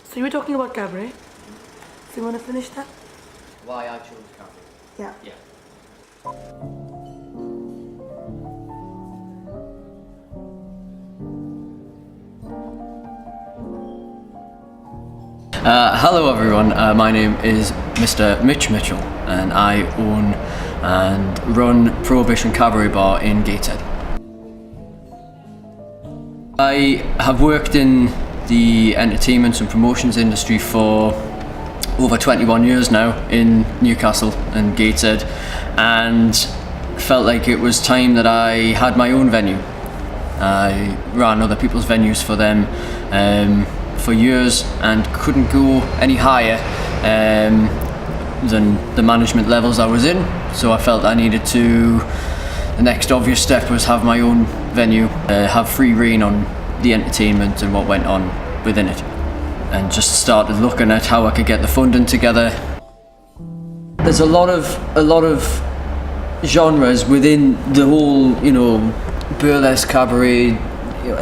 So you were talking about Cabaret. So you want to finish that? Why I chose Cabaret? Yeah. Yeah. Hello everyone, my name is Mr. Mitch Mitchell and I own and run Prohibition Cabaret Bar in Gateshead. I have worked in the entertainment and promotions industry for over 21 years now in Newcastle and Gateshead, and felt like it was time that I had my own venue. I ran other people's venues for them for years and couldn't go any higher than the management levels I was in, so I felt I needed to, the next obvious step was have my own venue, have free reign on the entertainment and what went on within it, and just started looking at how I could get the funding together. There's a lot of genres within the whole, burlesque, cabaret,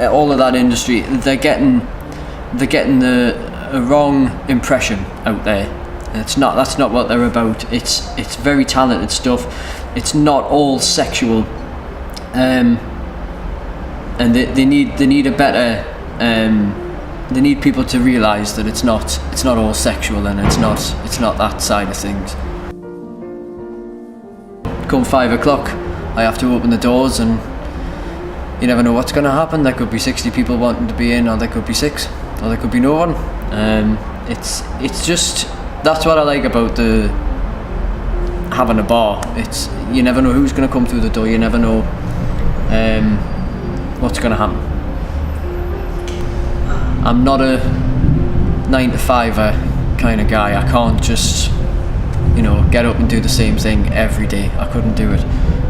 all of that industry. They're getting the wrong impression out there. That's not what they're about. It's very talented stuff. It's not all sexual, and they need a better. They need people to realise that it's not all sexual, and it's not that side of things. Come 5 o'clock, I have to open the doors, and you never know what's going to happen. There could be 60 people wanting to be in, or there could be 6, or there could be no one. It's just, that's what I like about having a bar. You never know who's going to come through the door. You never know what's going to happen. I'm not a 9-to-5er kind of guy. I can't just, get up and do the same thing every day. I couldn't do it.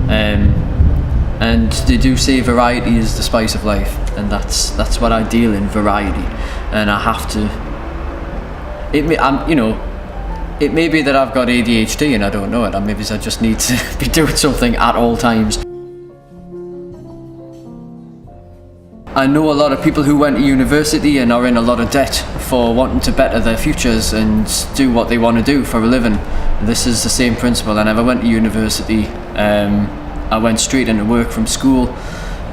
And they do say variety is the spice of life, and that's what I deal in, variety. And I have to. It may be that I've got ADHD and I don't know it, and maybe I just need to be doing something at all times. I know a lot of people who went to university and are in a lot of debt for wanting to better their futures and do what they want to do for a living. This is the same principle. I never went to university. I went straight into work from school.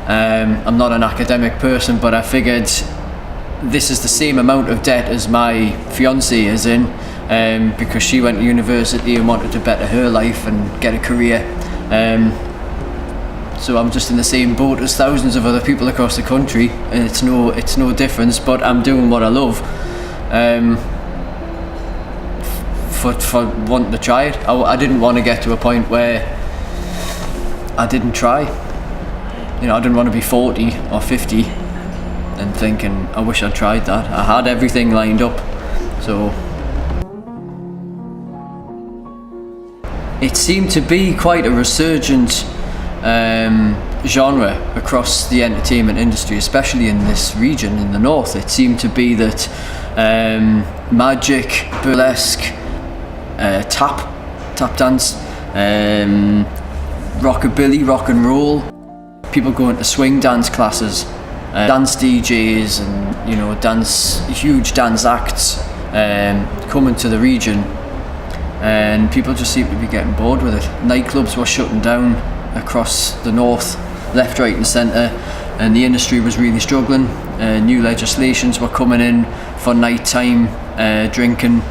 I'm not an academic person, but I figured this is the same amount of debt as my fiancée is in, because she went to university and wanted to better her life and get a career. So I'm just in the same boat as thousands of other people across the country, and it's no difference. But I'm doing what I love, for wanting to try it. I didn't want to get to a point where I didn't try. I didn't want to be 40 or 50 and thinking, I wish I'd tried that. I had everything lined up. So it seemed to be quite a resurgent genre across the entertainment industry, especially in this region in the north. It seemed to be that magic, burlesque, tap dance, rockabilly, rock and roll, people going to swing dance classes, dance DJs, and huge dance acts coming to the region, and people just seem to be getting bored with it. Nightclubs were shutting down across the north, left, right and centre, and the industry was really struggling. New legislations were coming in for nighttime drinking.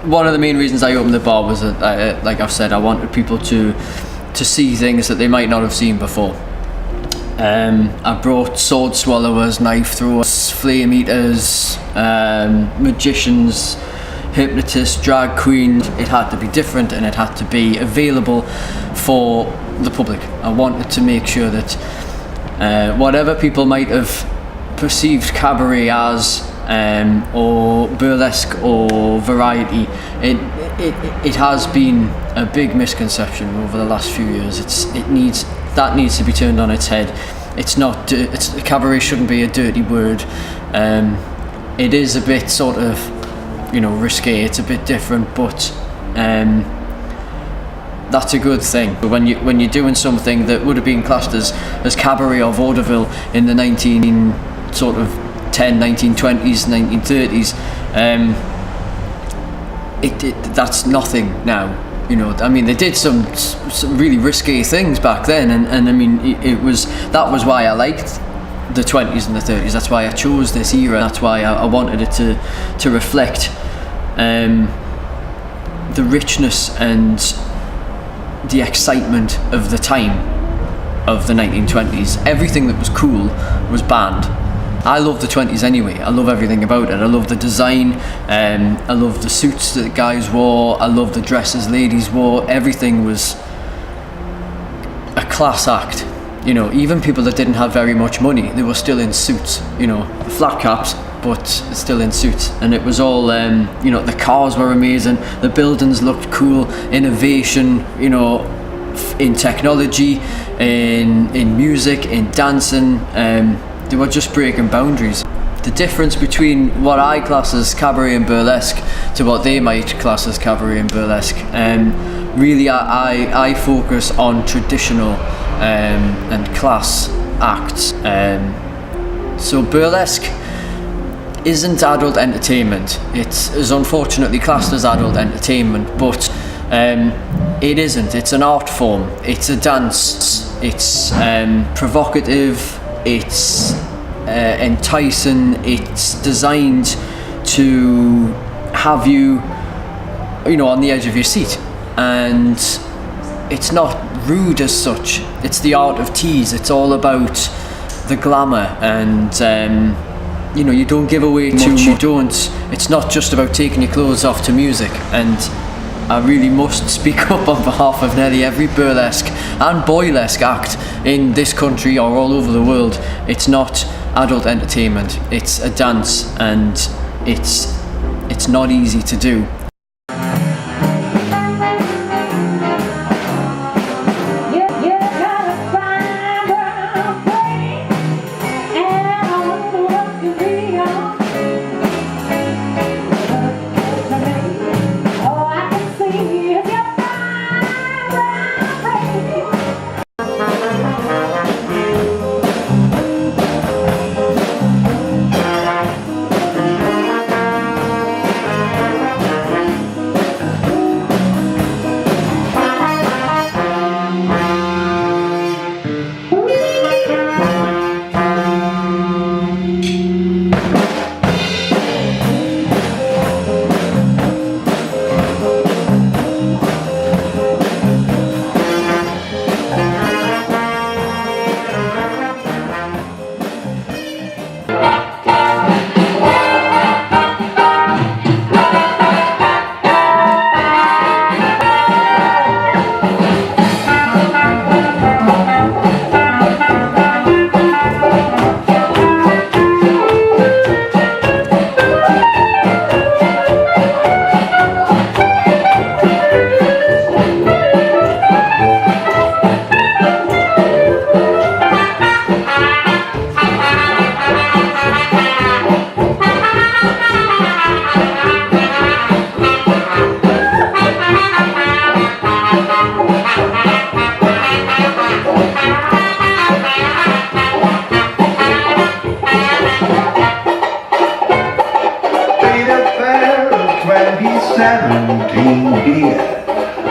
One of the main reasons I opened the bar was that, like I've said, I wanted people to see things that they might not have seen before. I brought sword swallowers, knife throwers, flame eaters, magicians, hypnotists, drag queens. It had to be different, and it had to be available for the public. I wanted to make sure that whatever people might have perceived cabaret as, or burlesque or variety, it has been a big misconception over the last few years. That needs to be turned on its head. Cabaret shouldn't be a dirty word. It is a bit sort of, risque. It's a bit different, but that's a good thing. But when you're doing something that would have been classed as cabaret or vaudeville in the 1920s, 1930s, That's nothing now. You know, I mean, they did some really risque things back then, and I mean, that was why I liked the 20s and the 30s. That's why I chose this era. That's why I wanted it to reflect the richness and the excitement of the time of the 1920s. Everything that was cool was banned. I love the 20s anyway. I love everything about it. I love the design, I love the suits that guys wore, I love the dresses ladies wore. Everything was a class act. You know, even people that didn't have very much money, they were still in suits, you know, flat caps, but still in suits. And it was all, you know, the cars were amazing, the buildings looked cool, innovation, you know, in technology, in music, in dancing, they were just breaking boundaries. The difference between what I class as cabaret and burlesque to what they might class as cabaret and burlesque, really I focus on traditional and class acts. So burlesque isn't adult entertainment. It is unfortunately classed as adult entertainment, but it isn't. It's an art form. It's a dance. It's provocative. It's enticing. It's designed to have you, you know, on the edge of your seat, and it's not rude as such. It's the art of tease. It's all about the glamour, and you know, you don't give away too much. You don't. It's not just about taking your clothes off to music. And I really must speak up on behalf of nearly every burlesque and boylesque act in this country or all over the world. It's not adult entertainment. It's a dance, and it's not easy to do.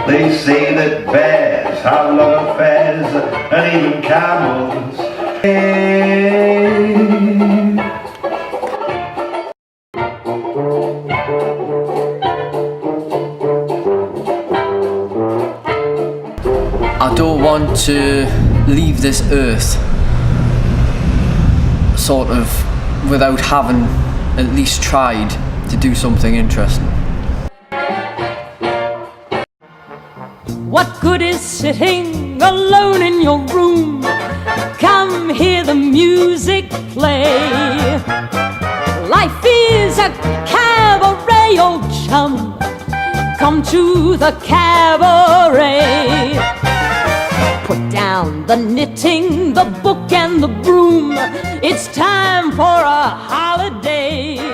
They say that bears have love affairs, and even camels. I don't want to leave this earth sort of without having at least tried to do something interesting. What good is sitting alone in your room? Come hear the music play. Life is a cabaret, old chum. Come to the cabaret. Put down the knitting, the book and the broom. It's time for a holiday.